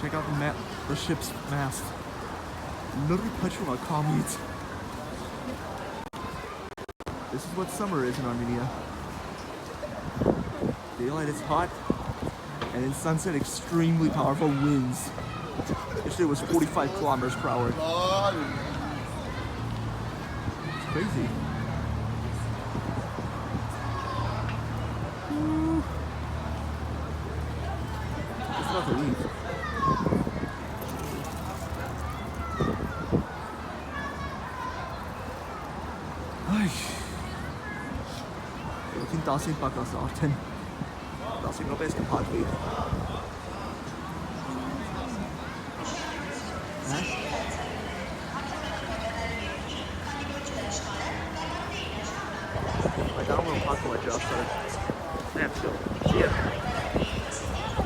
check out the ship's mast. Literally touched from a commute. This is what summer is in Armenia. Daylight is hot, and in sunset, extremely powerful winds. Yesterday was 45 kilometers per hour. It's crazy. It's about to leave. Eu tenho que para casa often. That's your best compadre. I got a little hot for my job, so I have to go.